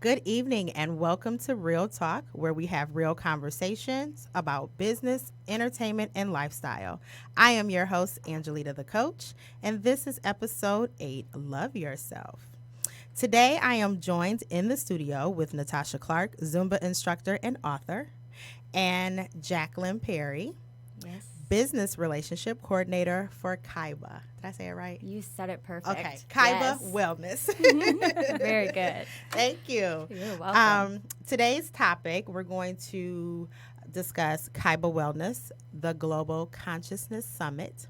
Good evening and welcome to Real Talk, where we have real conversations about business, entertainment, and lifestyle. I am your host, Angelita the Coach, and this is episode 8 Love Yourself. Today, I am joined in the studio with Natasha Clark, Zumba instructor and author, and Jacqueline Perry, Yes. business relationship coordinator for Kaiba. Did I say it right? You said it perfect. Okay, Kaiba Yes. Wellness. Very good. Thank you. You're welcome. Today's topic, we're going to discuss Kaiba Wellness, the Global Consciousness Summit,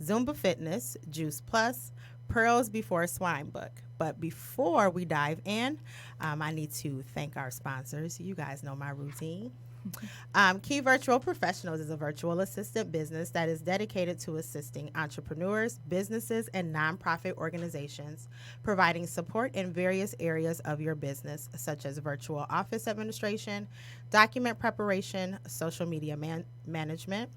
Zumba Fitness, Juice Plus, Pearls Before Swine book. But before we dive in, I need to thank our sponsors. You guys know my routine. Key Virtual Professionals is a virtual assistant business that is dedicated to assisting entrepreneurs, businesses, and nonprofit organizations, providing support in various areas of your business, such as virtual office administration, document preparation, social media management,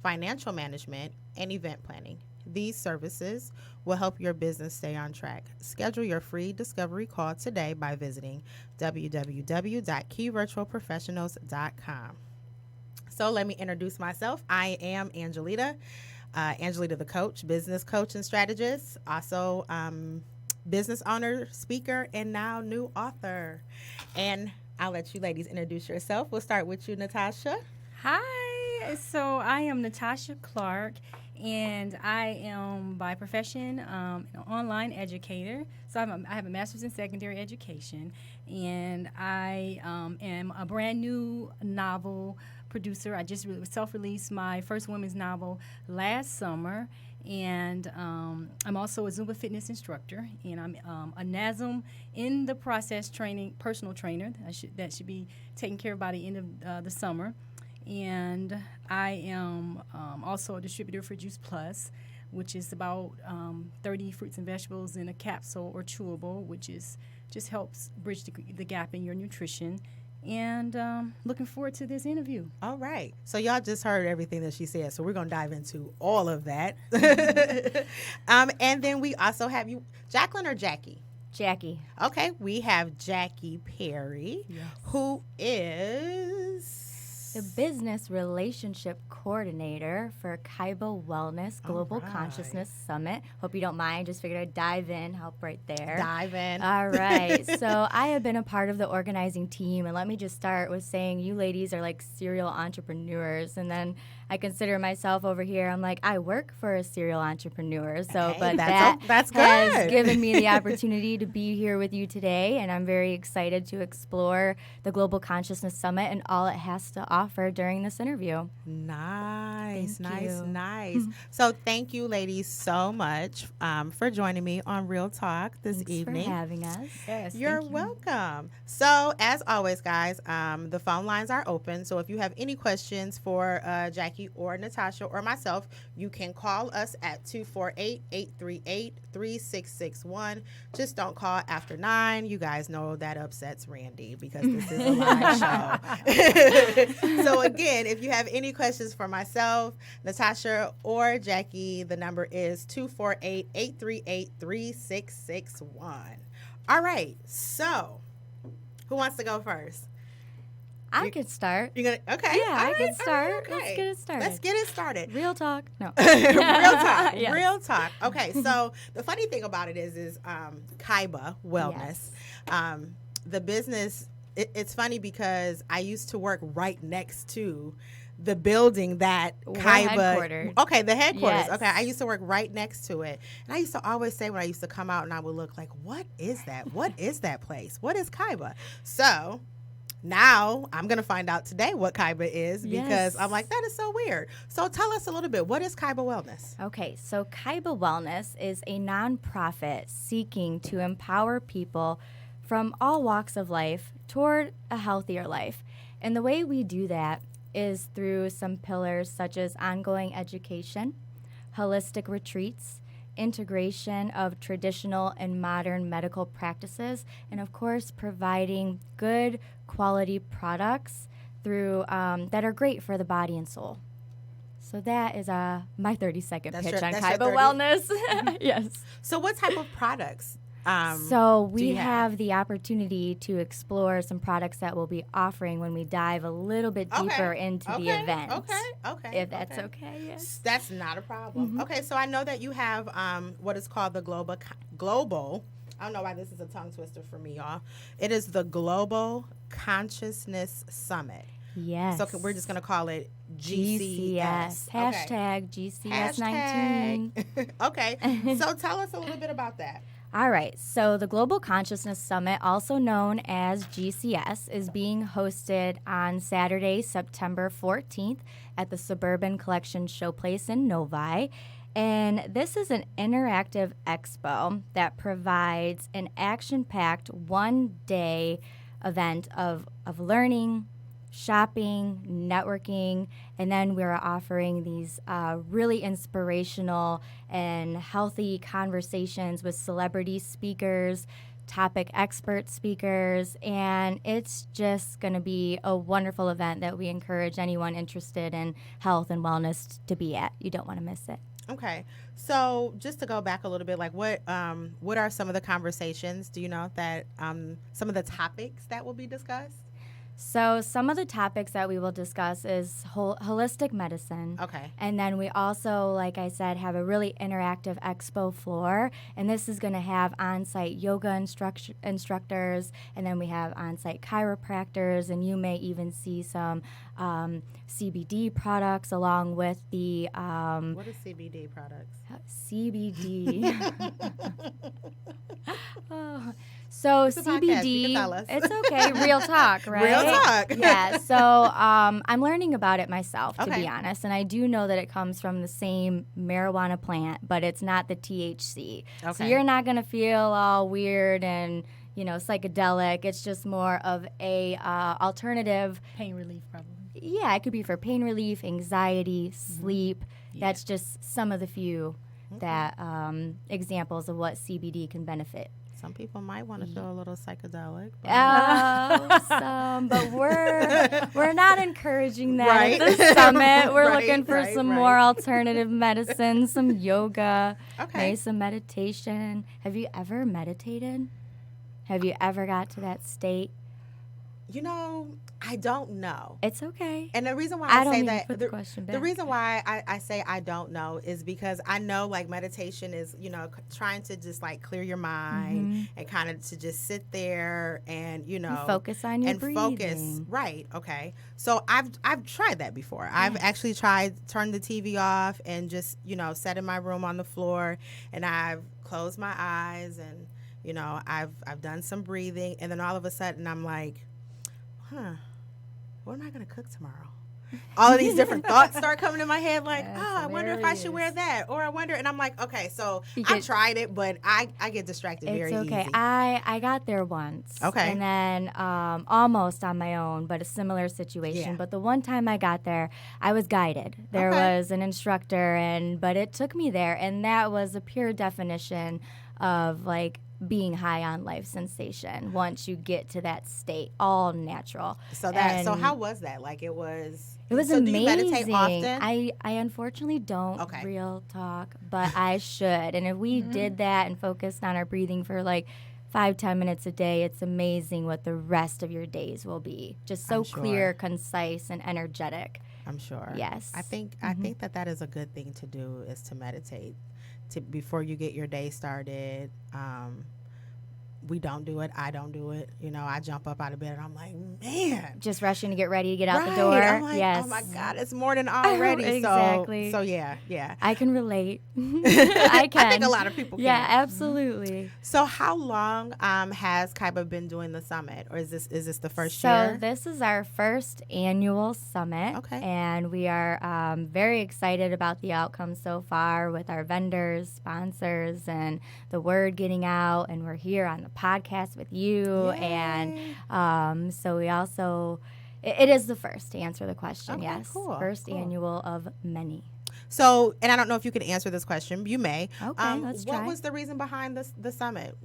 financial management, and event planning. These services will help your business stay on track. Schedule your free discovery call today by visiting www.keyvirtualprofessionals.com. So let me introduce myself. I am Angelita, Angelita the Coach, business coach and strategist, also business owner, speaker, and now new author. And I'll let you ladies introduce yourself. We'll start with you, Natasha. Hi, so I am Natasha Clark, and I am by profession an online educator. So I have a master's in secondary education, and I am a brand new novel producer. I just self-released my first women's novel last summer, and I'm also a Zumba fitness instructor, and I'm a NASM in the process training personal trainer that should be taken care of by the end of the summer. And I am also a distributor for Juice Plus, which is about 30 fruits and vegetables in a capsule or chewable, which is just helps bridge the gap in your nutrition. And looking forward to this interview. All right. So y'all just heard everything that she said. So we're going to dive into all of that. And then we also have you, Jacqueline or Jackie? Jackie. Okay. We have Jackie Perry, who is The business relationship coordinator for Kaiba Wellness Global right. Consciousness Summit. Hope you don't mind. Just figured I'd dive in, help right there. Dive in. All right. So I have been a part of the organizing team, and let me just start with saying you ladies are like serial entrepreneurs, and then I consider myself over here. I'm like, I work for a serial entrepreneur. So, Hey, but that's has good. given me the opportunity to be here with you today, and I'm very excited to explore the Global Consciousness Summit and all it has to offer during this interview. Nice, Thank nice, you. nice. So thank you, ladies, so much for joining me on Real Talk this Thanks evening. for having us. Yes, You're thank you. welcome. So, as always, guys, the phone lines are open. So, if you have any questions for Jackie or Natasha or myself, you can call us at 248-838-3661. Just don't call after 9. You guys know that upsets Randy because this is a live show. So, again, if you have any questions for myself, Natasha, or Jackie, the number is 248-838-3661. All right. So, who wants to go first? I could start. You're gonna okay. Yeah, all I right, can all start. right, okay. Let's get it started. Let's get it started. Real talk. No. Real talk. Yes. Real talk. Okay. So the funny thing about it is Kaiba Wellness, the business. It's funny because I used to work right next to the building that We're Kaiba. headquartered. Okay, the headquarters. Yes. Okay, I used to work right next to it, and I used to always say when I used to come out and I would look like, "What is that? What is that place? What is Kaiba?" So. Now I'm going to find out today what Kaiba is because Yes. I'm like, that is so weird. So tell us a little bit. What is Kaiba Wellness? Okay, so Kaiba Wellness is a nonprofit seeking to empower people from all walks of life toward a healthier life. And the way we do that is through some pillars such as ongoing education, holistic retreats, integration of traditional and modern medical practices, and of course, providing good quality products through that are great for the body and soul. So that is my 30-second That's pitch your- on that's your Kaiba 30 Wellness. Yes. So what type of products So do we you have the opportunity to explore some products that we'll be offering when we dive a little bit deeper into the event. If that's okay, yes. That's not a problem. Okay, so I know that you have what is called the global. I don't know why this is a tongue twister for me, y'all. It is the Global Consciousness Summit. Yes. So we're just going to call it GCS. Hashtag GCS19. Okay. So tell us a little bit about that. All right. So the Global Consciousness Summit, also known as GCS, is being hosted on Saturday, September 14th at the Suburban Collection Showplace in Novi. And this is an interactive expo that provides an action-packed one-day event of learning, shopping, networking, and then we're offering these really inspirational and healthy conversations with celebrity speakers, topic expert speakers, and it's just going to be a wonderful event that we encourage anyone interested in health and wellness to be at. You don't want to miss it. Okay, so just to go back a little bit, like what are some of the conversations? Do you know that some of the topics that will be discussed? So some of the topics that we will discuss is holistic medicine. Okay. And then we also, like I said, have a really interactive expo floor. And this is going to have on-site yoga instructors. And then we have on-site chiropractors. And you may even see some CBD products along with the... what are CBD products? CBD. So it's CBD, podcast. You can tell us. It's okay. Real talk, right? Real talk. Yeah. So I'm learning about it myself, to be honest, and I do know that it comes from the same marijuana plant, but it's not the THC. Okay. So you're not gonna feel all weird and psychedelic. It's just more of a alternative. Pain relief, probably. Yeah, it could be for pain relief, anxiety, sleep. Yeah. That's just some of the few that examples of what CBD can benefit. Some people might want to feel a little psychedelic. But we're not encouraging that Right. at this summit. We're Right, looking for right, some right. more alternative medicine, some yoga, Okay. maybe some meditation. Have you ever meditated? Have you ever got to that state? I don't know. It's okay. And the reason why I I don't say mean to that, put the question the back. reason why I say I don't know is because I know like meditation is, trying to just like clear your mind and kind of to just sit there and, focus on your and breathing. focus. Right. Okay. So I've tried that before. I've actually turned the TV off and just, sat in my room on the floor and I've closed my eyes and, I've done some breathing and then all of a sudden I'm like, what am I going to cook tomorrow? All of these different thoughts start coming in my head like, I wonder if I should wear that. Or I wonder, and I'm like, okay, so I tried it, but I get distracted very easy. It's okay. I got there once. Okay. And then almost on my own, but a similar situation. Yeah. But the one time I got there, I was guided. There was an instructor, but it took me there. And that was a pure definition of like being high on life sensation once you get to that state, all natural. So how was that? Like it was amazing. Do you meditate often? I unfortunately don't, real talk, but I should. And if we did that and focused on our breathing for like 5-10 minutes a day, it's amazing what the rest of your days will be. Just so clear, concise, and energetic. I'm sure. Yes. I think that is a good thing to do is to meditate before you get your day started. We don't do it. I don't do it. I jump up out of bed and I'm like, man. Just rushing to get ready to get out the door. I'm like, yes. Oh my God, it's morning already. Exactly. So yeah. I can relate. I can. I think a lot of people can. Yeah, absolutely. So how long has Kaiba been doing the summit? Or is this the first year? So this is our first annual summit. Okay. And we are very excited about the outcome so far with our vendors, sponsors, and the word getting out. And we're here on the podcast with you. Yay. And so we also, it is the first, to answer the question. Okay, yes. cool, First annual of many. So, and I don't know if you can answer this question. You may. Okay, let's try. What was the reason behind the summit?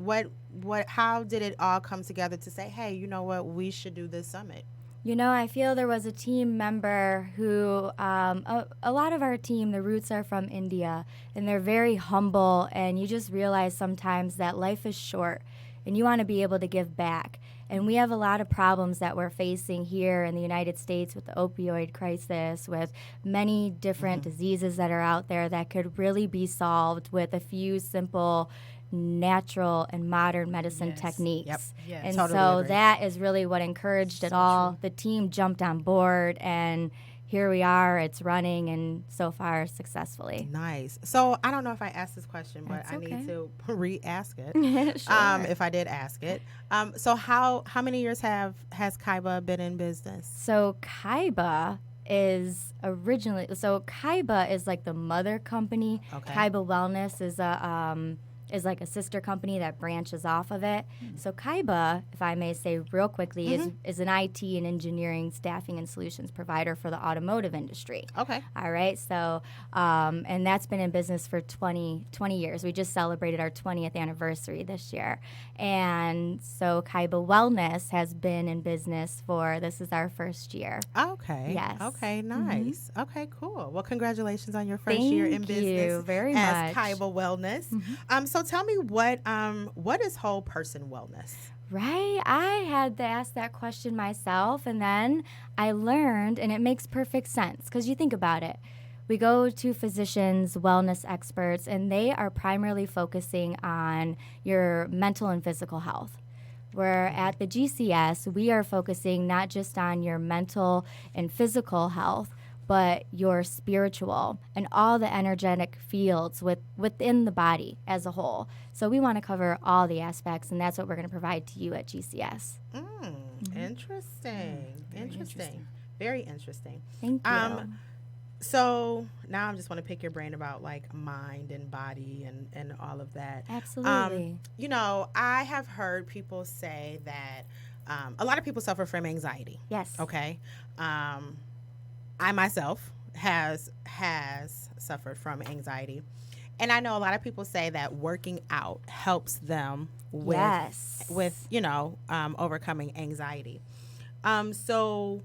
How did it all come together to say, hey, you know what, we should do this summit? You know, I feel there was a team member who, a lot of our team, the roots are from India, and they're very humble, and you just realize sometimes that life is short, and you want to be able to give back. And we have a lot of problems that we're facing here in the United States with the opioid crisis, with many different diseases that are out there that could really be solved with a few simple natural and modern medicine Yes. techniques. Yep. Yes. And Totally so agree. that is really what encouraged it all. true. The team jumped on board, and here we are. It's running, and so far successfully. Nice. So I don't know if I asked this question, but That's I okay. need to re-ask it. Sure. If I did ask it. So how many years has Kaiba been in business? So Kaiba is like the mother company. Okay. Kaiba Wellness is like a sister company that branches off of it. So Kaiba, if I may say real quickly, is an IT and engineering staffing and solutions provider for the automotive industry. Okay. All right. So, and that's been in business for 20 years. We just celebrated our 20th anniversary this year. And so Kaiba Wellness has been in business this is our first year. Okay. Yes. Okay. Nice. Okay. Cool. Well, congratulations on your first Thank year in you business very as much. Kaiba Wellness. So tell me what is whole person wellness? Right. I had to ask that question myself, and then I learned, and it makes perfect sense because you think about it. We go to physicians, wellness experts, and they are primarily focusing on your mental and physical health. Where at the GCS, we are focusing not just on your mental and physical health, but your spiritual and all the energetic fields within the body as a whole. So we want to cover all the aspects, and that's what we're going to provide to you at GCS. Interesting. Interesting. Very interesting. Thank you. So now I just want to pick your brain about like mind and body and all of that. Absolutely. You know, I have heard people say that a lot of people suffer from anxiety. Yes. Okay. I myself has suffered from anxiety. And I know a lot of people say that working out helps them with Yes. overcoming anxiety. So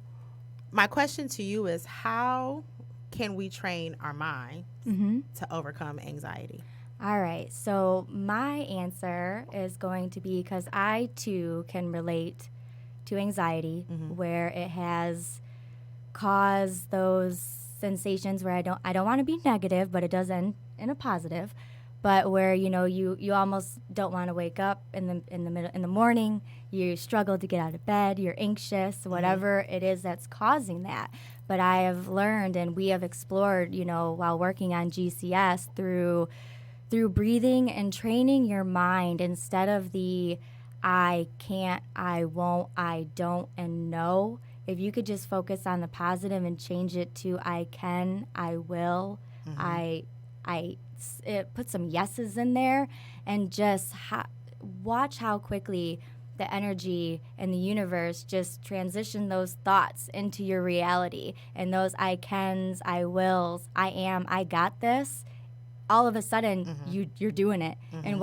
my question to you is, how can we train our mind to overcome anxiety? All right. So my answer is going to be, because I too can relate to anxiety, where it has caused those sensations where I don't want to be negative, but it does end in a positive. But where you almost don't want to wake up in the morning, you struggle to get out of bed, you're anxious, whatever it is that's causing that. But I have learned, and we have explored, while working on GCS through breathing and training your mind, instead of the I can't, I won't, I don't, and no. If you could just focus on the positive and change it to I can, I will, put some yeses in there, and just watch how quickly the energy and the universe just transition those thoughts into your reality, and those I cans, I wills, I am, I got this. All of a sudden, you're doing it, and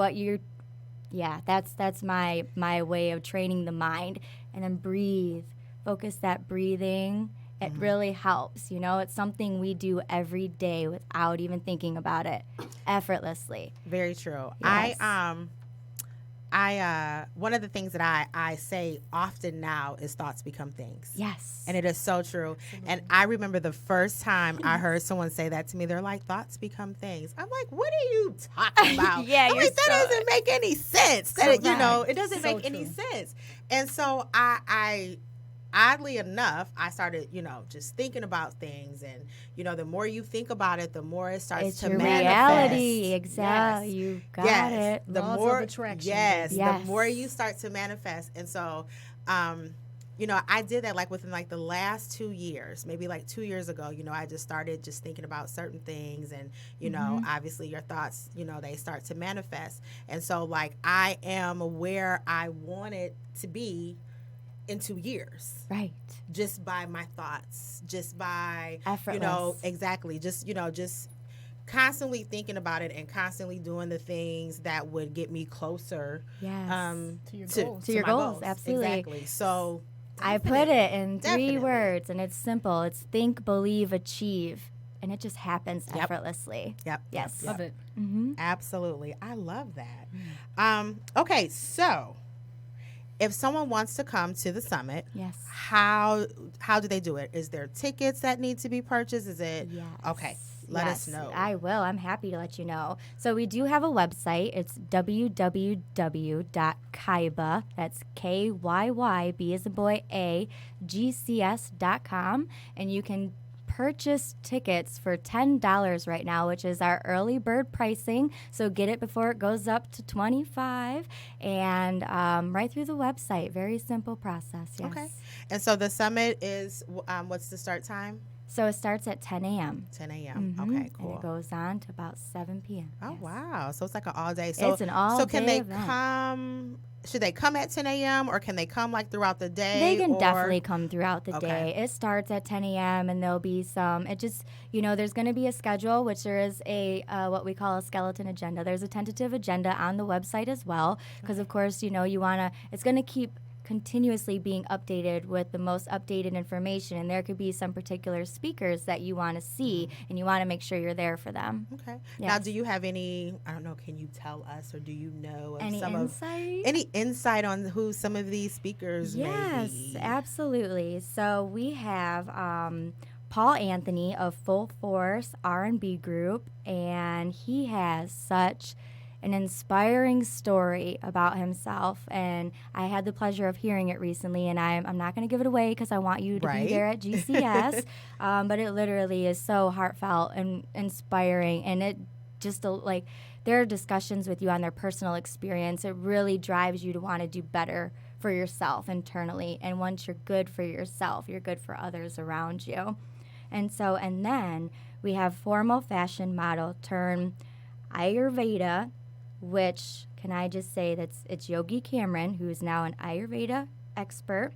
that's my way of training the mind. And then breathe, focus that breathing. It really helps. It's something we do every day without even thinking about it, effortlessly. Very true. Yes. I one of the things that I say often now is thoughts become things. Yes. And it is so true. And I remember the first time I heard someone say that to me, they're like, thoughts become things. I'm like, what are you talking about? Yeah, I'm you're like, that so- doesn't make any sense. That it doesn't So make any true. sense. And so I oddly enough, I started, just thinking about things, and the more you think about it, the more it starts It's to your manifest. reality. Exactly. Yes. You got Yes. it. The Laws of more attraction, yes, baby. Yes. the more you start to manifest. And so I did that like within like the last 2 years, maybe like 2 years ago. I just started just thinking about certain things, and obviously your thoughts, they start to manifest. And so like I am where I wanted to be in 2 years, Right. just by my thoughts, just by Effortless. exactly, just just constantly thinking about it and constantly doing the things that would get me closer Yes. To your goals. To your my goals, absolutely. exactly. So I put it in Definitely. 3 words, and it's simple. It's think, believe, achieve, and it just happens Yep. effortlessly. Yep. Yes. Yep. Love it. Absolutely. I love that. Okay, so if someone wants to come to the summit, Yes. how do they do it? Is there tickets that need to be purchased? Is it Yes. okay? Let us know. I will. I'm happy to let you know. So we do have a website. It's www.kaiba. That's KYYB as a boy A GCS.com, and you can purchase tickets for $10 right now, which is our early bird pricing. So get it before it goes up to $25, and right through the website. Very simple process. Yes. Okay. And so the summit is what's the start time? So it starts at 10 a.m. 10 a.m. Mhm. Okay, cool. And it goes on to about 7 p.m. Oh Yes. wow! So it's like an all day. So It's an all So can day they event. come? Should they come at 10 a.m. or can they come like throughout the day? They can or- definitely come throughout the Okay. day. It starts at 10 a.m. and there'll be some. It just, there's going to be a schedule, which there is a what we call a skeleton agenda. There's a tentative agenda on the website as well, because of course, you want to. It's going to keep continuously being updated with the most updated information, and there could be some particular speakers that you want to see, and you want to make sure you're there for them. Okay. Yes. Now, do you have any? I don't know. Can you tell us, or do you know of Any some insight? any insight on who some of these speakers may Yes, be? absolutely. So we have Paul Anthony of Full Force R&B Group, and he has such an inspiring story about himself, and I had the pleasure of hearing it recently, and I'm not going to give it away because I want you to Right. be there at GCS, but it literally is so heartfelt and inspiring, and it just like there are discussions with you on their personal experience. It really drives you to want to do better for yourself internally, and once you're good for yourself, you're good for others around you. And then we have formal fashion model turned Ayurveda, which can I just say it's Yogi Cameron, who is now an Ayurveda expert.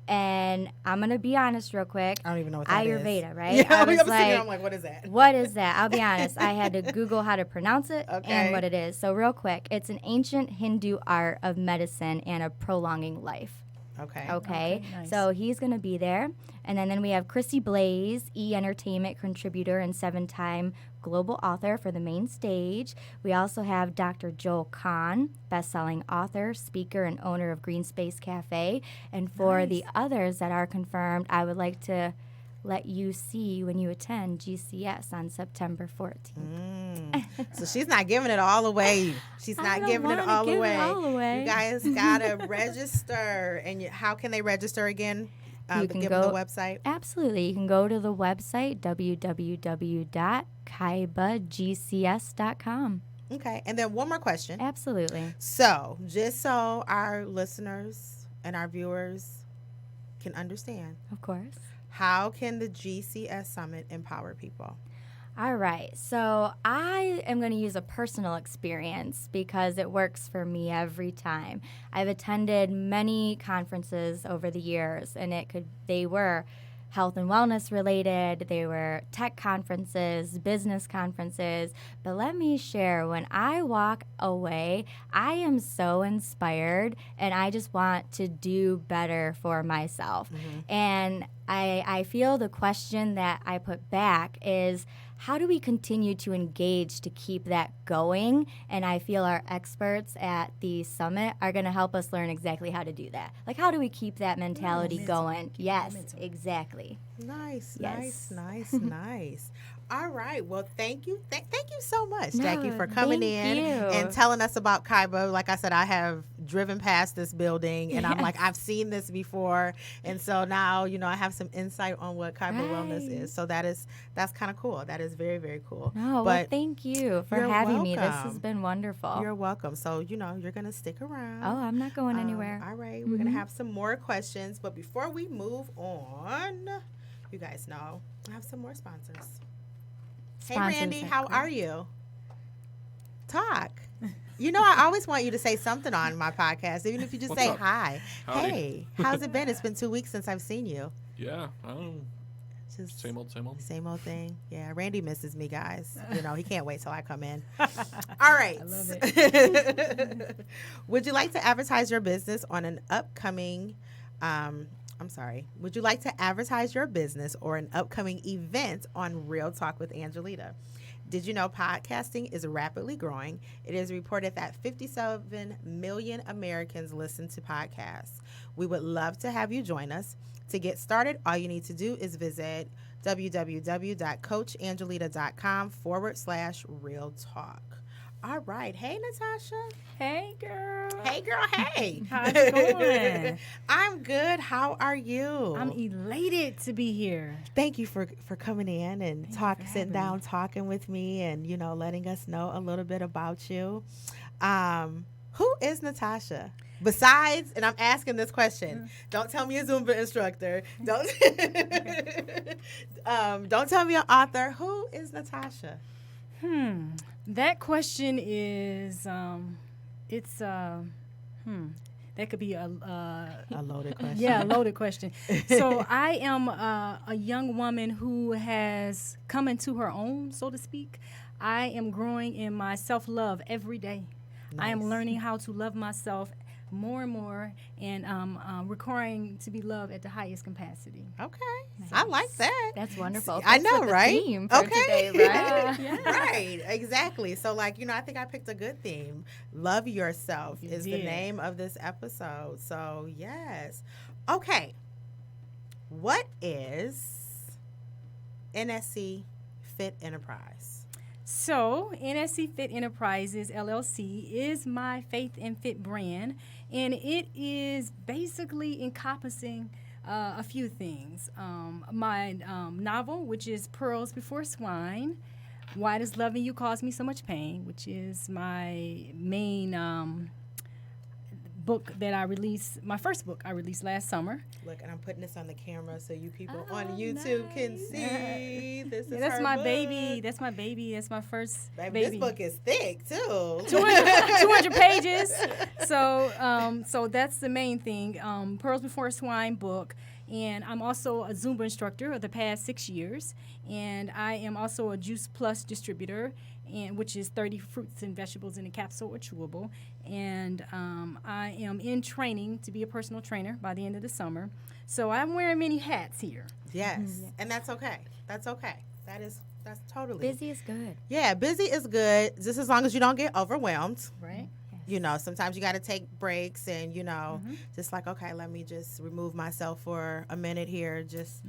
And I'm going to be honest real quick. I don't even know what that is. Ayurveda, right? Yeah, I was sitting like, here, I'm like, what is that? what is that? I'll be honest. I had to Google how to pronounce it Okay. and what it is. So real quick, it's an ancient Hindu art of medicine and of prolonging life. Okay. Okay. Okay, nice. So he's going to be there. And then we have Chrissy Blaze, E-Entertainment contributor and 7-time global author for the main stage. We also have Dr. Joel Kahn, best-selling author, speaker, and owner of Green Space Cafe. And for the others that are confirmed, I would like to let you see when you attend GCS on September 14th. So she's not giving it all away. She's I not don't giving it wanna all give it away. all away. You guys gotta register. And how can they register again? You can give go them the website. Absolutely. You can go to the website, www.kaibagcs.com. Okay. And then one more question. Absolutely. So, just so our listeners and our viewers can understand, Of course. how can the GCS Summit empower people? All right. So I am going to use a personal experience because it works for me every time. I've attended many conferences over the years, and they were health and wellness related, they were tech conferences, business conferences. But let me share, when I walk away, I am so inspired and I just want to do better for myself. And I feel the question that I put back is, how do we continue to engage to keep that going? And I feel our experts at the summit are going to help us learn exactly how to do that. Like, how do we keep that mentality going? Yes, exactly. Nice, Yes. nice. All right. Well, thank you. Thank you so much, No, Jackie, for coming thank in you. and telling us about Kaiba. Like I said, I have driven past this building and I'm like, I've seen this before. And so now, I have some insight on what Kaiba Wellness Right. is. So that's kind of cool. That is very, very cool. No, well, but thank you for you're having me. This has welcome. been wonderful. You're welcome. So, you're going to stick around. Oh, I'm not going anywhere. All right, we're going to have some more questions. But before we move on, you guys know I have some more sponsors. Hey, Sponsors Randy, are how great. are you? Talk. I always want you to say something on my podcast, even if you just What's say up? hi. Howdy. Hey, how's it been? It's been 2 weeks since I've seen you. Yeah, Just same old. Same old thing. Yeah, Randy misses me, guys. He can't wait till I come in. All right. I love it. Would you like to advertise your business on an upcoming Would you like to advertise your business or an upcoming event on Real Talk with Angelita? Did you know podcasting is rapidly growing? It is reported that 57 million Americans listen to podcasts. We would love to have you join us. To get started, all you need to do is visit www.coachangelita.com/real talk. All right. Hey, Natasha. Hey, girl. Hey, girl. Hey. How's it going? I'm good. How are you? I'm elated to be here. Thank you for coming in and sitting having down, talking with me, and letting us know a little bit about you. Who is Natasha? Besides, and I'm asking this question. Don't tell me a Zumba instructor. Don't don't tell me an author. Who is Natasha? That question is that could be a loaded question. Yeah, a loaded question. So I am a young woman who has come into her own, so to speak. I am growing in my self-love every day. Nice. I am learning how to love myself more and more, and requiring to be loved at the highest capacity. Okay, I like that. That's wonderful. I Fits know, with the right? theme for today, right? Right, exactly. So, I think I picked a good theme. Love yourself is the name of this episode. So, yes. Okay. What is NSC Fit Enterprise? So, NSC Fit Enterprises, LLC, is my faith and fit brand, and it is basically encompassing a few things. My novel, which is Pearls Before Swine, Why Does Loving You Cause Me So Much Pain, which is my main book that I released, my first book I released last summer. Look, and I'm putting this on the camera so you people on YouTube can see. This is that's her my book. baby. That's my baby. That's my first baby. This book is thick too. 200 pages. So that's the main thing. Pearls Before Swine book. And I'm also a Zumba instructor of the past 6 years. And I am also a Juice Plus distributor, which is 30 fruits and vegetables in a capsule or chewable. And I am in training to be a personal trainer by the end of the summer. So I'm wearing many hats here. Yes. And that's okay. That's okay. That's totally. Busy is good. Yeah, busy is good, just as long as you don't get overwhelmed. Right. Sometimes you got to take breaks and, just okay, let me just remove myself for a minute here. Just,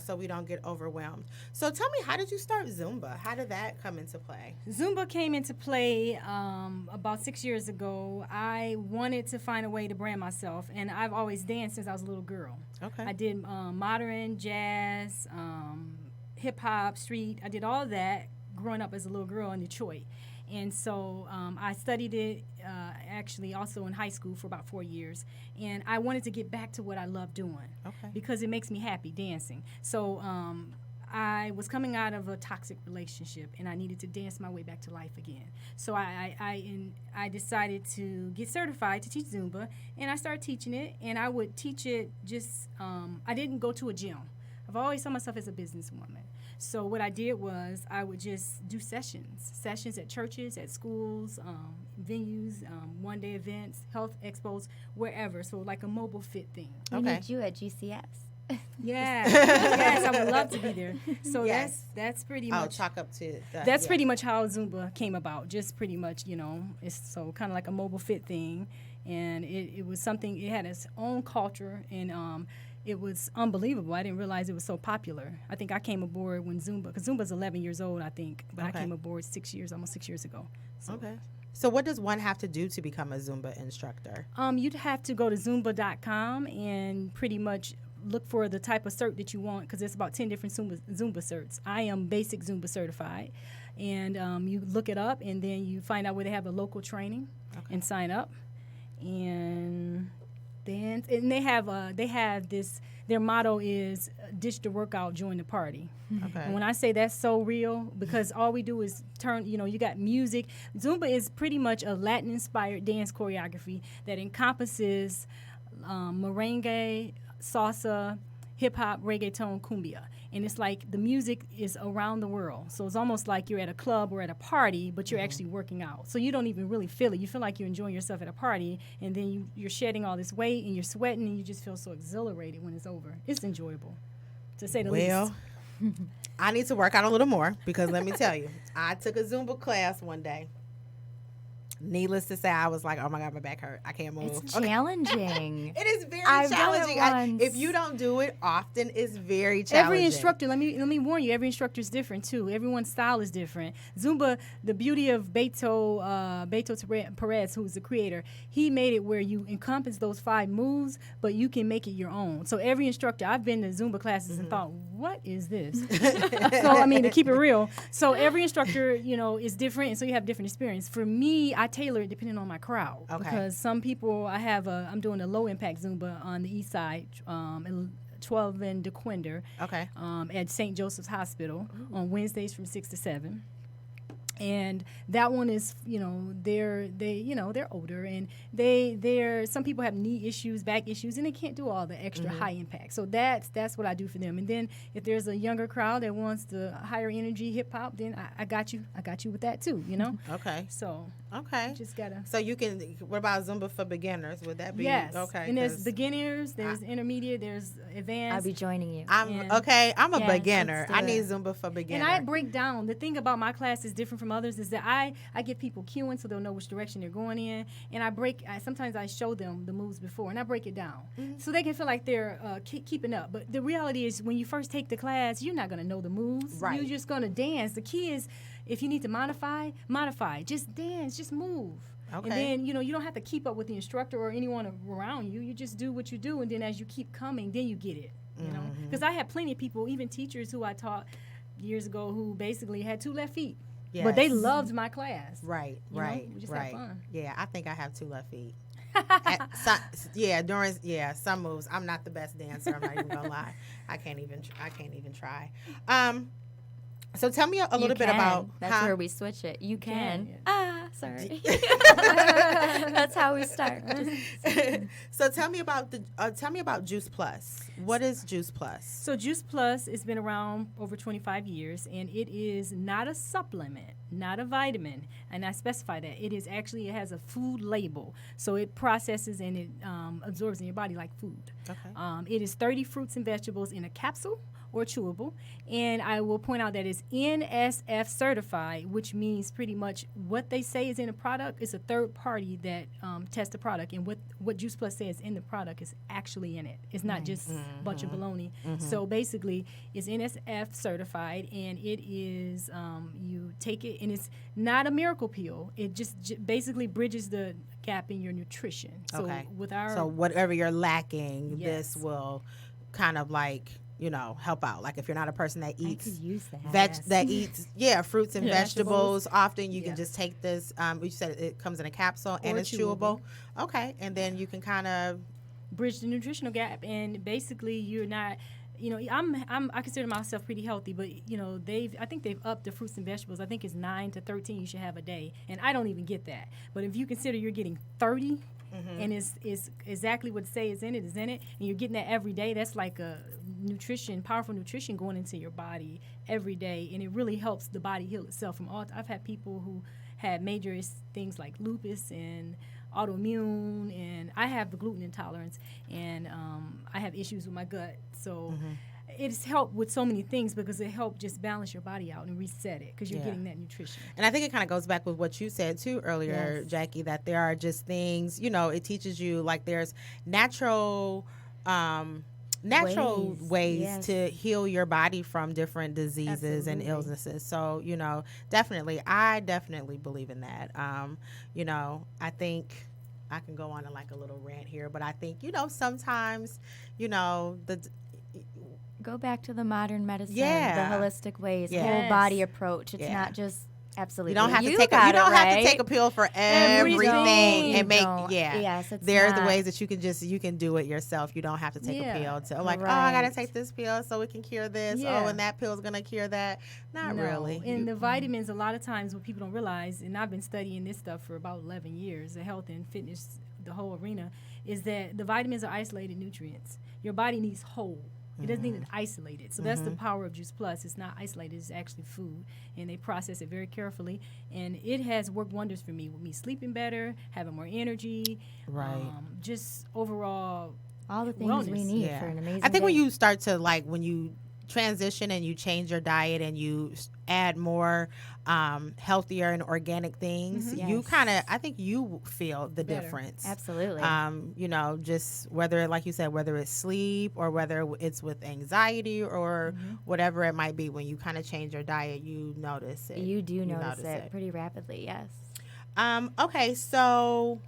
so we don't get overwhelmed. So tell me, how did you start Zumba? How did that come into play? Zumba came into play about 6 years ago. I wanted to find a way to brand myself, and I've always danced since I was a little girl. Okay. I did modern, jazz, hip-hop, street. I did all of that growing up as a little girl in Detroit. And so I studied it actually also in high school for about 4 years. And I wanted to get back to what I love doing because it makes me happy, dancing. So I was coming out of a toxic relationship, and I needed to dance my way back to life again. So I decided to get certified to teach Zumba, and I started teaching it. And I would teach it just I didn't go to a gym. I've always saw myself as a businesswoman. So what I did was I would just do sessions at churches, at schools, venues, one-day events, health expos, wherever. So like a mobile fit thing. We need you at GCS. Yes, I would love to be there. So that's pretty much. I'll chalk up to that. That's pretty much how Zumba came about. Just pretty much, it's so kind of like a mobile fit thing, and it was something. It had its own culture, and it was unbelievable. I didn't realize it was so popular. I think I came aboard when because Zumba's 11 years old, I think, but I came aboard almost 6 years ago. So. Okay. So what does one have to do to become a Zumba instructor? You'd have to go to Zumba.com and pretty much look for the type of cert that you want, because there's about 10 different Zumba certs. I am basic Zumba certified. And you look it up, and then you find out where they have the local training and sign up. And they have this, their motto is ditch the workout, join the party. Okay. And when I say that's so real, because all we do is turn, you got music. Zumba is pretty much a Latin inspired dance choreography that encompasses merengue, salsa, hip hop, reggaeton, cumbia. And it's like the music is around the world. So it's almost like you're at a club or at a party, but you're actually working out. So you don't even really feel it. You feel like you're enjoying yourself at a party, and then you're shedding all this weight and you're sweating, and you just feel so exhilarated when it's over. It's enjoyable, to say the least. I need to work out a little more because let me tell you, I took a Zumba class one day. Needless to say, I was like, "Oh my God, my back hurt. I can't move." It's challenging. It is very I've done it challenging. once. If you don't do it often, it's very challenging. Every instructor, let me warn you, every instructor is different too. Everyone's style is different. Zumba, the beauty of Beto Perez, who's the creator, he made it where you encompass those 5 moves, but you can make it your own. So every instructor, I've been to Zumba classes and thought, what is this? So I mean, to keep it real. So every instructor, is different, and so you have different experience. For me, I tailor it depending on my crowd. Okay. Because some people, I'm doing a low impact Zumba on the east side, 12 in DeQuinder, Okay. at St. Joseph's Hospital on Wednesdays from 6 to 7. And that one is, they're older, and some people have knee issues, back issues, and they can't do all the extra high impact. So that's what I do for them. And then if there's a younger crowd that wants the higher energy hip hop, then I got you with that too, Okay. So Okay. you just gotta. So you can. What about Zumba for beginners? Would that be Yes. okay? And there's 'Cause there's intermediate, there's advanced. I'll be joining you. I'm Yeah. okay. I'm a Yeah, beginner. let's do I need it. Zumba for beginners. And I break down. The thing about my class is different from others is that I get people cueing so they'll know which direction they're going in. And sometimes I show them the moves before, and I break it down. So they can feel like they're keeping up. But the reality is when you first take the class, you're not going to know the moves. Right. You're just going to dance. The key is if you need to modify. Just dance. Just move. Okay. And then, you don't have to keep up with the instructor or anyone around you. You just do what you do, and then as you keep coming, then you get it, Because I had plenty of people, even teachers who I taught years ago, who basically had 2 left feet. But they Yes. loved my class. Right. You know, Right. we just had right. fun. Yeah. I think I have 2 left feet. Some moves. I'm not the best dancer. I'm not even gonna lie. I can't even try. So tell me a little bit about. That's where we switch it. You can. can. Sorry. That's how we start. So tell me about Juice Plus. What is Juice Plus? So Juice Plus has been around over 25 years, and it is not a supplement, not a vitamin, and I specify that. It has a food label, so it processes and it absorbs in your body like food. Okay. It is 30 fruits and vegetables in a capsule or chewable, and I will point out that it's NSF certified, which means pretty much what they say is in a product is a third party that tests the product, and what Juice Plus says in the product is actually in it. It's not just a bunch of baloney. So basically, it's NSF certified, and it is you take it, and it's not a miracle pill. It just basically bridges the gap in your nutrition. So Okay. with our So whatever you're lacking, Yes. this will kind of like help out. Like if you're not a person that I eats could use that. that eats fruits and vegetables, often you can Yes. just take this. You said it comes in a capsule and Or it's chewable. chewable. Okay, and then you can kind of bridge the nutritional gap, and basically you're not. I consider myself pretty healthy, but I think they've upped the fruits and vegetables. I think it's 9 to 13 you should have a day, and I don't even get that. But if you consider you're getting 30, and it's exactly what it say is in it, and you're getting that every day, that's like a powerful nutrition going into your body every day, and it really helps the body heal itself from all. I've had people who had major things like lupus and autoimmune, and I have the gluten intolerance, and I have issues with my gut. So it's helped with so many things because it helped just balance your body out and reset it because you're getting that nutrition. And I think it kind of goes back with what you said too earlier, Yes. Jackie, that there are just things, it teaches you like there's natural ways Yes. to heal your body from different diseases and Absolutely. illnesses. So, I definitely believe in that. I think I can go on like a little rant here, but I think, sometimes, Go back to the modern medicine, Yeah. the holistic ways, Yes. whole body approach. It's Yeah. not just absolutely. you don't have to You take got you don't it have to right. take a pill for everything You and make don't. Yes, it's there's the not. ways that you can do it yourself. You don't have to take a Yeah. pill to like, oh, I gotta Right. take this pill so it can cure this. Yeah. Oh, and that pill's gonna cure that. Not No. really. And the vitamins, a lot of times what people don't realize, and I've been studying this stuff for about 11 years, the health and fitness, the whole arena, is that the vitamins are isolated nutrients. Your body needs whole. It doesn't need it isolated. So that's the power of Juice Plus. It's not isolated. It's actually food, and they process it very carefully. And it has worked wonders for me, with me sleeping better, having more energy, Right. just overall All the things we wellness. need for an amazing I think when day. you start to when you transition and you change your diet and you add more healthier and organic things, you Yes. kind of, I think you feel the Better. difference. Absolutely. Just whether, like you said, whether it's sleep or whether it's with anxiety or whatever it might be, when you kind of change your diet, you notice it. you do notice it pretty rapidly, yes. Okay, so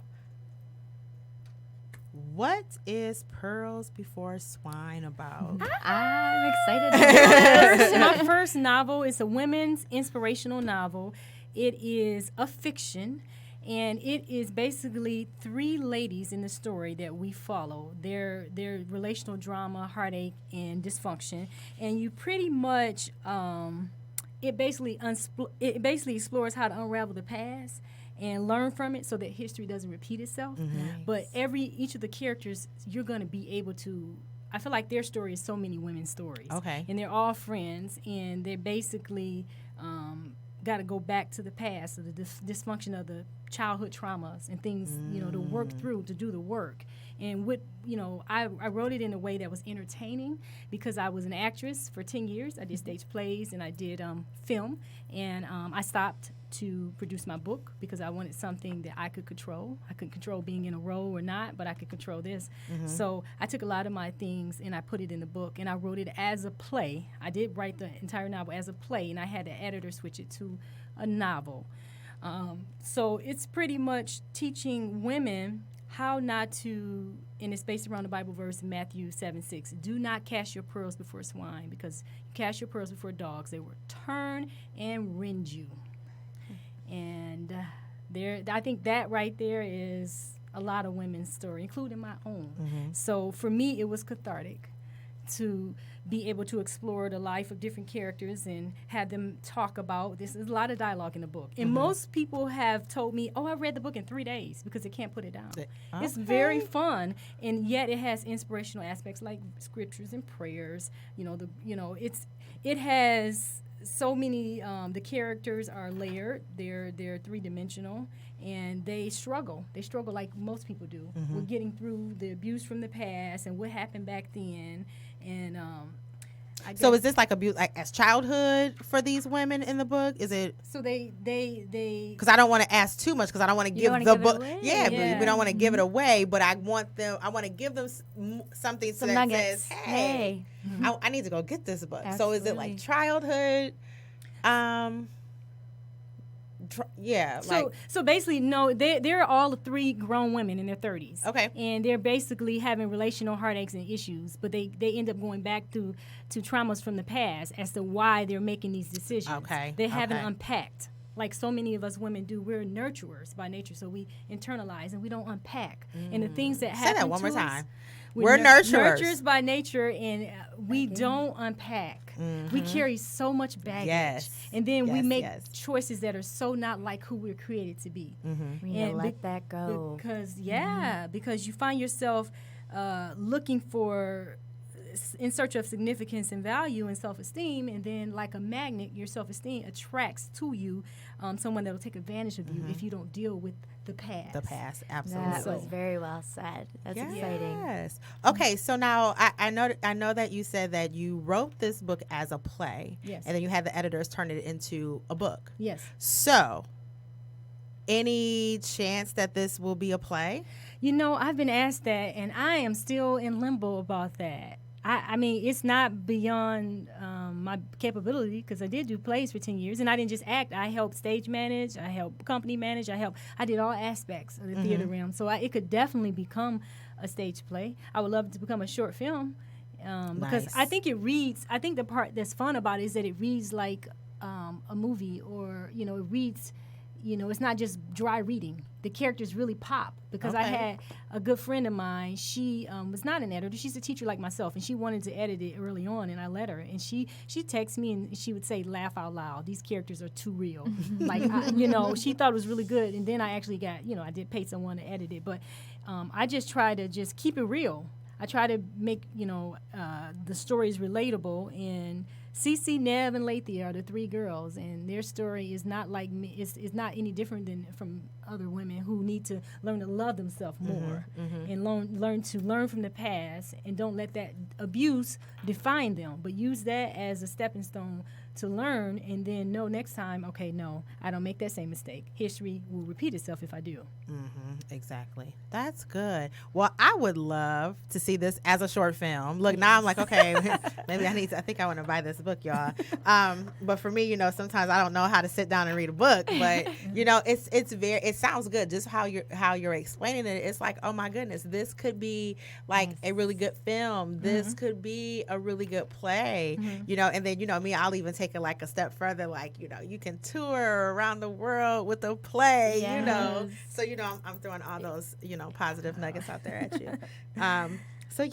what is Pearls Before Swine about? I'm excited to hear this. My first novel is a women's inspirational novel. It is a fiction, and it is basically 3 ladies in the story that we follow. Their relational drama, heartache, and dysfunction, and you pretty much it basically explores how to unravel the past and learn from it so that history doesn't repeat itself. But each of the characters, you're going to be able to, I feel like their story is so many women's stories. Okay. And they're all friends, and they're basically got to go back to the past, so the dysfunction of the childhood traumas and things, to work through, to do the work. And I wrote it in a way that was entertaining, because I was an actress for 10 years. I did stage plays and I did film, and I stopped to produce my book because I wanted something that I could control. I couldn't control being in a role or not, but I could control this. So I took a lot of my things and I put it in the book, and I wrote it as a play. I did write the entire novel as a play, and I had the editor switch it to a novel. So it's pretty much teaching women how not to, and it's based around the Bible verse in Matthew 7:6. Do not cast your pearls before swine, because you cast your pearls before dogs, they will turn and rend you. And I think that right there is a lot of women's story, including my own. So for me, it was cathartic to be able to explore the life of different characters and have them talk about this. There's a lot of dialogue in the book. And most people have told me, I read the book in 3 days, because they can't put it down. It's very fun, and yet it has inspirational aspects like scriptures and prayers. It has so many, the characters are layered. They're 3-dimensional, and they struggle. They struggle like most people do. We're getting through the abuse from the past and what happened back then. And So is this like abuse, like as childhood for these women in the book? Is it? So they Because I don't want to ask too much, because I don't want to give wanna the give it book. away? Yeah, we don't want to give it away, but I want to give them something Some that nuggets. says, hey, I need to go get this book. So is it like childhood? So basically, no, they're all 3 grown women in their 30s. Okay. And they're basically having relational heartaches and issues, but they end up going back to traumas from the past as to why they're making these decisions. Okay. They haven't unpacked. Like so many of us women do. We're nurturers by nature, so we internalize and we don't unpack. And the things that happen Say that one more to time. us, We're nurturers. Nurturers by nature, and we don't unpack. We carry so much baggage. Yes. And then we make Yes. choices that are so not like who we're created to be. We need to let that go. Because you find yourself looking for, in search of significance and value and self-esteem, and then like a magnet, your self-esteem attracts to you someone that will take advantage of you if you don't deal with the past. The past, absolutely. That was very well said. That's exciting. Yes. Okay, so now I know that you said that you wrote this book as a play. Yes. And then you had the editors turn it into a book. Yes. So, any chance that this will be a play? I've been asked that, and I am still in limbo about that. I mean, it's not beyond my capability, because I did do plays for 10 years, and I didn't just act. I helped stage manage, I helped company manage, I did all aspects of the theater realm. So it could definitely become a stage play. I would love it to become a short film, because Nice. I think the part that's fun about it is that it reads like a movie, or, it reads, it's not just dry reading. The characters really pop, because I Okay. had a good friend of mine. She was not an editor. She's a teacher like myself, and she wanted to edit it early on, and I let her. And she texted me, and she would say, laugh out loud. These characters are too real. She thought it was really good. And then I actually got, I did pay someone to edit it. But I just try to just keep it real. I try to make, the stories relatable. And Cece, Nev, and Lathea are the three girls, and their story is not like me. It's not any different than from other women who need to learn to love themselves more and learn from the past, and don't let that abuse define them, but use that as a stepping stone to learn, and then know next time, okay, no, I don't make that same mistake. History will repeat itself if I do. Exactly. That's good. Well, I would love to see this as a short film. Look, now I'm like, okay, maybe I think I want to buy this book, y'all. But for me, sometimes I don't know how to sit down and read a book, but it sounds good. Just how you're explaining it. It's like, oh my goodness, this could be like a really good film. This could be a really good play, and then, me, I'll even take it like a step further. Like, you can tour around the world with a play, so, I'm throwing all those, positive nuggets out there at you. So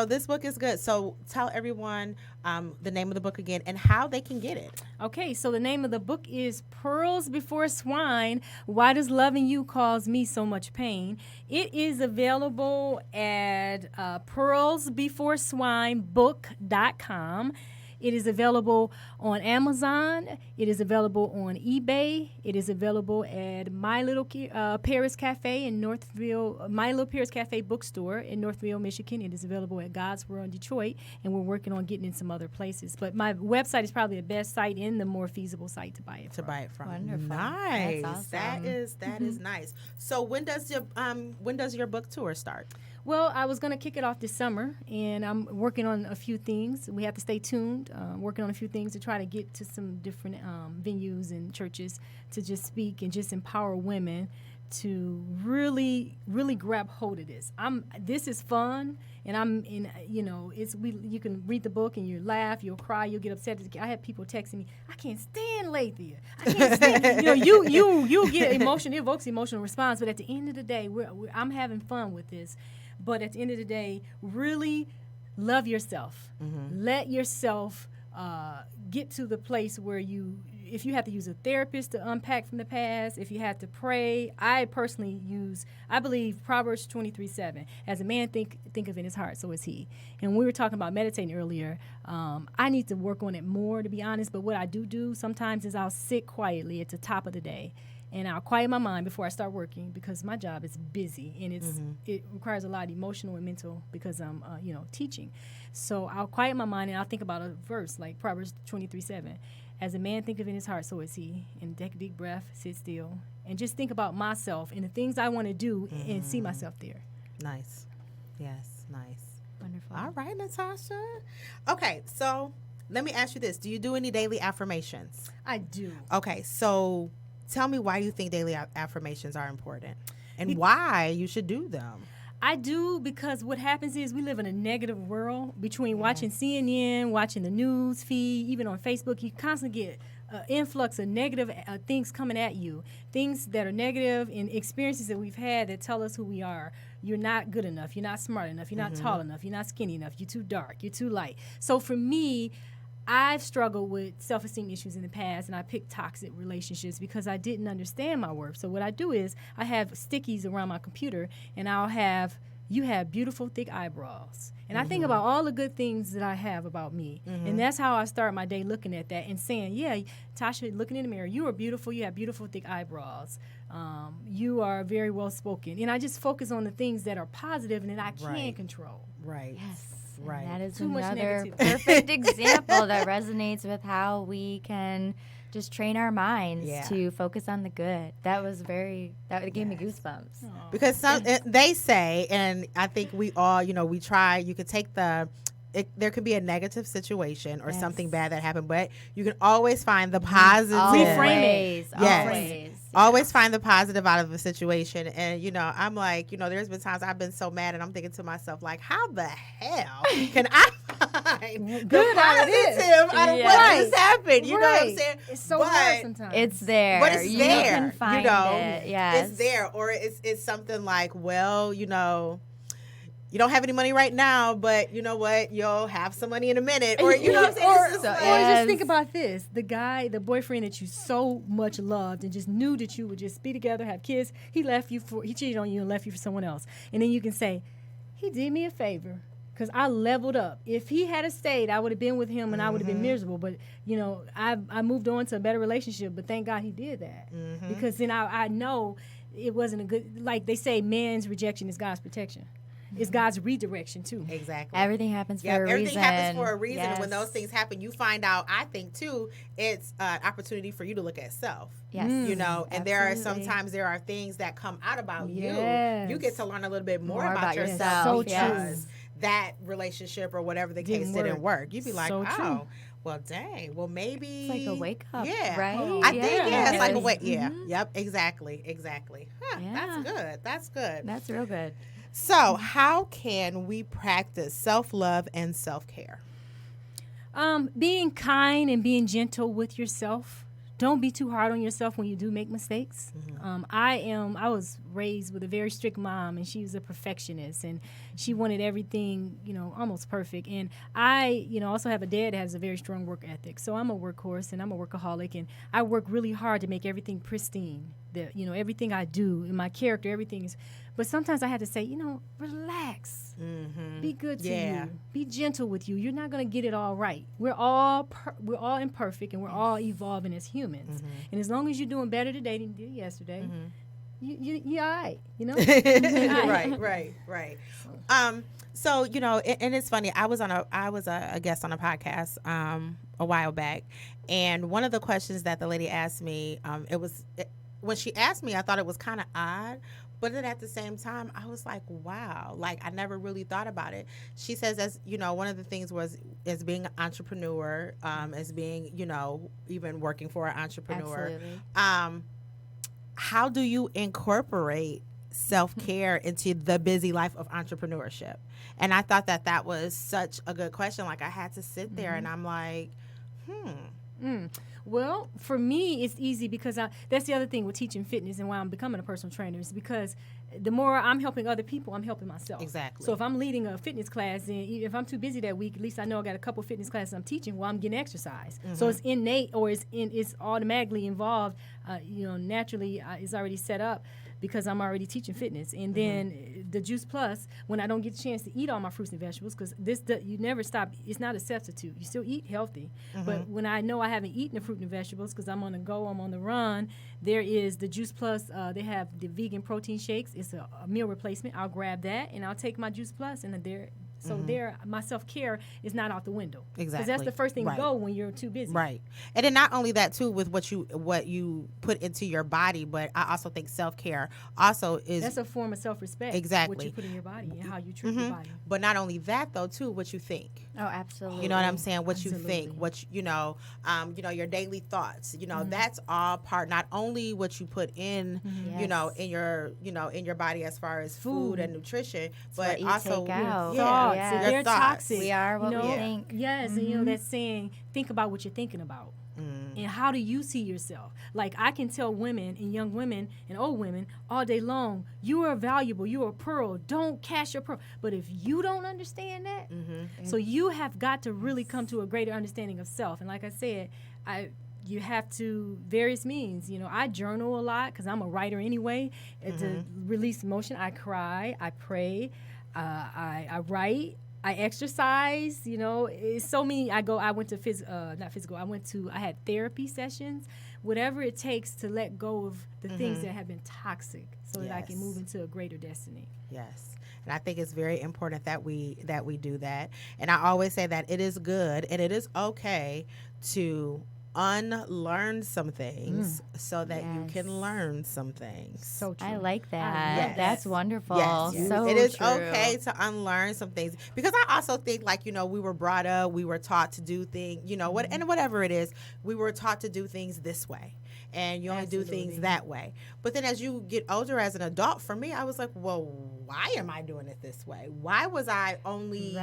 this book is good. So tell everyone the name of the book again and how they can get it. Okay, so the name of the book is Pearls Before Swine, Why Does Loving You Cause Me So Much Pain? It is available at pearlsbeforeswinebook.com. It is available on Amazon. It is available on eBay. It is available at My Little Paris Cafe in Northville, My Little Paris Cafe bookstore in Northville, Michigan. It is available at God's World in Detroit, and we're working on getting in some other places. But my website is probably the best site and the more feasible site to buy it from. Wonderful. Nice. That's awesome. That is nice. So when does your book tour start? Well, I was going to kick it off this summer, and I'm working on a few things. We have to stay tuned, working on a few things to try to get to some different venues and churches to just speak and just empower women to really, really grab hold of this. This is fun, and you can read the book and you laugh, you'll cry, you'll get upset. I had people texting me, I can't stand Lathea. I can't stand, you get emotion, it evokes emotional response, but at the end of the day, I'm having fun with this. But at the end of the day, really love yourself. Let yourself get to the place where if you have to use a therapist to unpack from the past, if you have to pray, I believe Proverbs 23:7. As a man thinketh in his heart, so is he. And we were talking about meditating earlier. I need to work on it more, to be honest. But what I do sometimes is I'll sit quietly at the top of the day, and I'll quiet my mind before I start working, because my job is busy and it requires a lot of emotional and mental, because I'm teaching. So I'll quiet my mind and I'll think about a verse like Proverbs 23:7. As a man thinketh in his heart, so is he. And take a deep breath, sit still, and just think about myself and the things I want to do and see myself there. Nice. Yes, nice. Wonderful. All right, Natasha. Okay, so let me ask you this. Do you do any daily affirmations? I do. Okay, so tell me why you think daily affirmations are important and why you should do them. I do, because what happens is we live in a negative world. Between watching CNN, watching the news feed, even on Facebook, you constantly get an influx of negative things coming at you, things that are negative and experiences that we've had that tell us who we are. You're not good enough. You're not smart enough. You're not tall enough. You're not skinny enough. You're too dark. You're too light. So for me, I've struggled with self-esteem issues in the past, and I picked toxic relationships because I didn't understand my worth. So what I do is I have stickies around my computer, and I'll have, you have beautiful, thick eyebrows. And I think about all the good things that I have about me. And that's how I start my day, looking at that and saying, yeah, Tasha, looking in the mirror, you are beautiful. You have beautiful, thick eyebrows. You are very well-spoken. And I just focus on the things that are positive and that I can control. Right. Yes. Right. And that is Too much another negativity. perfect example that resonates with how we can just train our minds to focus on the good. That gave me goosebumps. Aww. Because they say, and I think we all, we try, you could take there could be a negative situation or something bad that happened, but you can always find the positive. Reframe it. Always. Always find the positive out of a situation. And, I'm like, there's been times I've been so mad and I'm thinking to myself, like, how the hell can I find Good the out of this. positive out of what just happened? You know what I'm saying? It's so hard sometimes. It's there. But it's you there. can find it. Yes. It's there. Or it's something like, well, you don't have any money right now, but you know what? You'll have some money in a minute. Or, you know what I'm saying? Or just think about this. The boyfriend that you so much loved and just knew that you would just be together, have kids, he cheated on you and left you for someone else. And then you can say, he did me a favor. because I leveled up. If he had stayed, I would have been with him and I would have been miserable. But, I moved on to a better relationship. But thank God he did that. Because then I know it wasn't a good, like they say, man's rejection is God's protection. It's God's redirection, too. Exactly. Everything happens for a reason. Everything happens for a reason. Yes. And when those things happen, you find out, I think, too, it's an opportunity for you to look at self. Yes. And there are sometimes there are things that come out about you. You get to learn a little bit more about yourself So because that relationship or whatever the case didn't work. You'd be like, true. well, dang. Well, maybe It's like a wake up, yeah, right? I think it's like a Yes. wake. Yeah, yep, exactly. Huh, Yeah. That's good. That's real good. So, how can we practice self-love and self-care? Being kind and being gentle with yourself. Don't be too hard on yourself when you do make mistakes. I was raised with a very strict mom, and she was a perfectionist, and she wanted everything, almost perfect. And I, also have a dad that has a very strong work ethic. So I'm a workhorse and I'm a workaholic, and I work really hard to make everything pristine. Everything I do in my character, everything is. But sometimes I had to say, relax. Be good to you. Be gentle with you. You're not going to get it all right. We're all imperfect, and we're all evolving as humans. And as long as you're doing better today than you did yesterday, you're all right. Right. So and it's funny. I was a guest on a podcast a while back, and one of the questions that the lady asked me, when she asked me, I thought it was kind of odd. But then at the same time, I was like, wow, like I never really thought about it. She says, as one of the things was as being an entrepreneur, as being, even working for an entrepreneur. Absolutely. How do you incorporate self-care into the busy life of entrepreneurship? And I thought that was such a good question. Like I had to sit there and I'm like, Well, for me, it's easy because that's the other thing with teaching fitness and why I'm becoming a personal trainer is because the more I'm helping other people, I'm helping myself. Exactly. So if I'm leading a fitness class, and if I'm too busy that week, at least I know I got a couple fitness classes I'm teaching. Well, I'm getting exercise. So it's innate, or it's automatically involved. Naturally, it's already set up because I'm already teaching fitness. And then the Juice Plus, when I don't get a chance to eat all my fruits and vegetables, because you never stop. It's not a substitute. You still eat healthy. But when I know I haven't eaten the fruit and vegetables because I'm on the go, I'm on the run, there is the Juice Plus. They have the vegan protein shakes. It's a meal replacement. I'll grab that, and I'll take my Juice Plus, and my self-care is not out the window. Exactly. Because that's the first thing to go when you're too busy. Right. And then not only that, too, with what you put into your body, but I also think self-care also is... That's a form of self-respect. Exactly. What you put in your body and how you treat your body. But not only that, though, too, what you think. Oh, absolutely. You know what I'm saying? What Absolutely. you think, what your daily thoughts. That's all part. Not only what you put in, in your body as far as food and nutrition, but what you also take out. Thoughts. Yeah. If they're thoughts. toxic. We are what we know, think. Yes, and that saying, think about what you're thinking about. And how do you see yourself? Like I can tell women and young women and old women all day long, you are valuable, you are a pearl, don't cash your pearl. But if you don't understand that, so you have got to really come to a greater understanding of self. And like I said, you have to, various means, I journal a lot because I'm a writer anyway. To release emotion, I cry, I pray, I write, I exercise, it's so many. I went to I had therapy sessions, whatever it takes to let go of the things that have been toxic so that I can move into a greater destiny. Yes. And I think it's very important that we do that. And I always say that it is good and it is okay to unlearn some things so that you can learn some things. So true. I like that. Yes. That's wonderful. Yes. So it is true. okay to unlearn some things because I also think we were brought up, we were taught to do things, and whatever it is, we were taught to do things this way. And you only do things that way. But then as you get older as an adult, for me, I was like, well, why am I doing it this way? Why was I only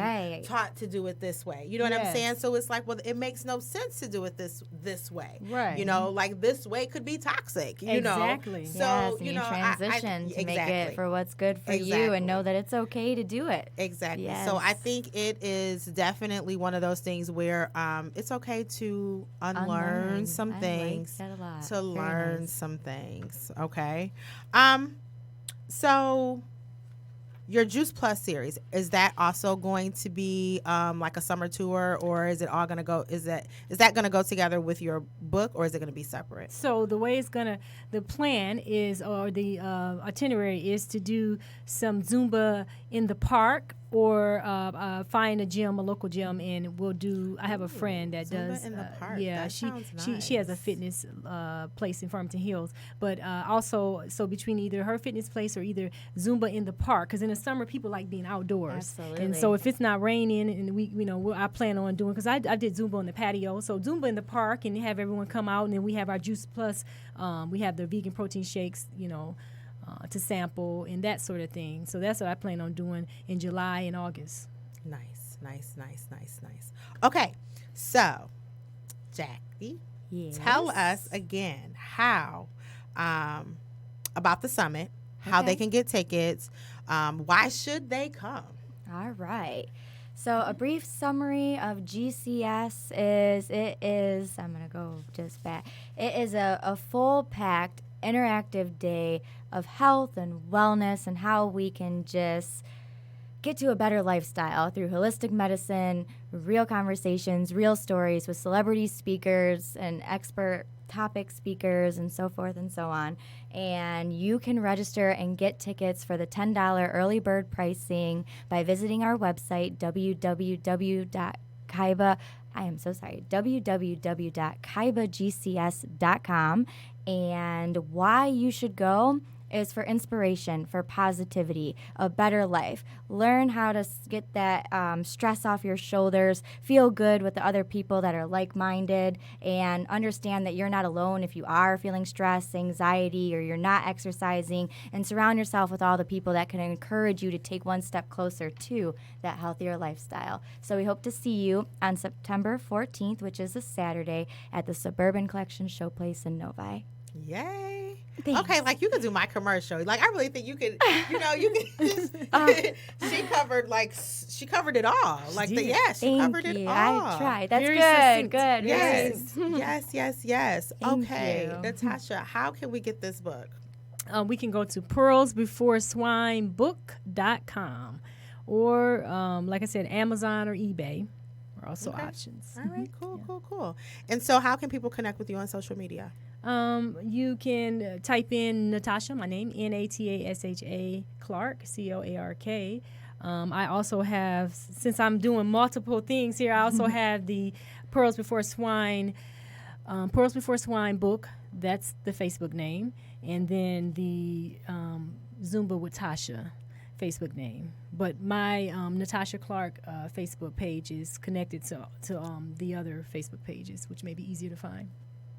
taught to do it this way? You know what I'm saying? So it's like, well, it makes no sense to do it this way. Right. Like this way could be toxic, Exactly. So, yes, and you transition to make it for what's good for you and know that it's okay to do it. Exactly. Yes. So I think it is definitely one of those things where it's okay to unlearn some things. I like that a lot. To learn some things. Okay. So your Juice Plus series, is that also going to be like a summer tour, or is it all going to go? Is that going to go together with your book, or is it going to be separate? So the way the plan is, or the itinerary is to do some Zumba in the park, or find a local gym, and we'll do. I have a friend that Zumba does. in the park. Yeah, That she sounds she has a nice. fitness place in Farmington Hills, but also so between either her fitness place or either Zumba in the park, because in the summer people like being outdoors. Absolutely. And so if it's not raining, and I plan on doing, because I did Zumba on the patio, so Zumba in the park, and have everyone come out, and then we have our Juice Plus. We have the vegan protein shakes, to sample and that sort of thing. So that's what I plan on doing in July and August. Nice, nice, nice, nice, nice. Okay, so Jackie, Yes. tell us again how about the summit, how they Okay. can get tickets, why should they come? All right. So a brief summary of GCS is I'm going to go just back. It is a full-packed interactive day of health and wellness and how we can just get to a better lifestyle through holistic medicine, real conversations, real stories with celebrity speakers and expert topic speakers and so forth and so on. And you can register and get tickets for the $10 early bird pricing by visiting our website, www.kaibagcs.com. And why you should go is for inspiration, for positivity, a better life. Learn how to get that stress off your shoulders, feel good with the other people that are like-minded, and understand that you're not alone if you are feeling stress, anxiety, or you're not exercising, and surround yourself with all the people that can encourage you to take one step closer to that healthier lifestyle. So we hope to see you on September 14th, which is a Saturday, at the Suburban Collection Showplace in Novi. Yay. Thanks. Okay, like you could do my commercial. Like I really think you could, you could she covered it all. Like did. she covered Thank it you. all. I tried. That's Very good. succinct. Good. Very Yes. Thank Okay, you. Natasha, how can we get this book? We can go to pearlsbeforeswinebook.com, or like I said, Amazon or eBay are also Okay. options. All right, cool. And so how can people connect with you on social media? You can type in Natasha, my name, Natasha Clark, Clark. I also have, since I'm doing multiple things here, I also have the Pearls Before Swine book. That's the Facebook name. And then the Zumba with Tasha Facebook name. But my Natasha Clark Facebook page is connected to the other Facebook pages, which may be easier to find.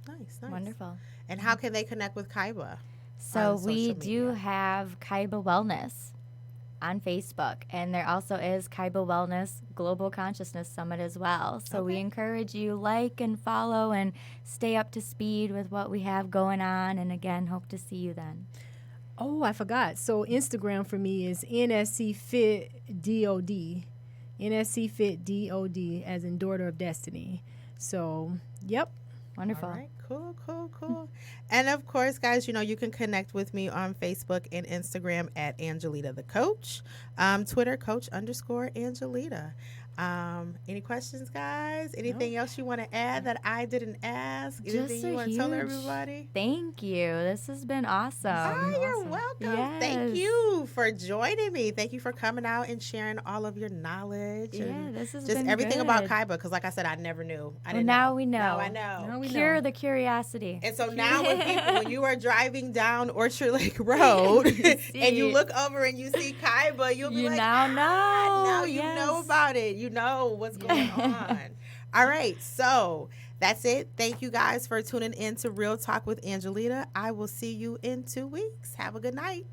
Nice. Wonderful. And how can they connect with Kaiba? So on we social do media? have Kaiba Wellness on Facebook, and there also is Kaiba Wellness Global Consciousness Summit as well. So we Okay. encourage you like and follow and stay up to speed with what we have going on. And again, hope to see you then. Oh, I forgot. So Instagram for me is NSCFitDOD. NSCFitDOD, as in Daughter of Destiny. So, yep. Wonderful. All right, cool. And of course, guys, you can connect with me on Facebook and Instagram at Angelita the Coach, Twitter Coach_Angelita. Any questions, guys? Anything else you want to add that I didn't ask? Anything Just you a want to tell huge everybody? Thank you. This has been awesome. You're welcome. Thank Yes. you for joining me. Thank you for coming out and sharing all of your knowledge. Yeah, and this has just been everything about good. Kaiba, because like I said, I never knew. I Well, didn't now know. we know. Now I know. Now we Cure know. the curiosity. And so now when you are driving down Orchard Lake Road and you look over and you see Kaiba, you'll be You like, now know. now you know Yes. about it. You know what's going on. All right. So that's it. Thank you guys for tuning in to Real Talk with Angelita. I will see you in 2 weeks. Have a good night.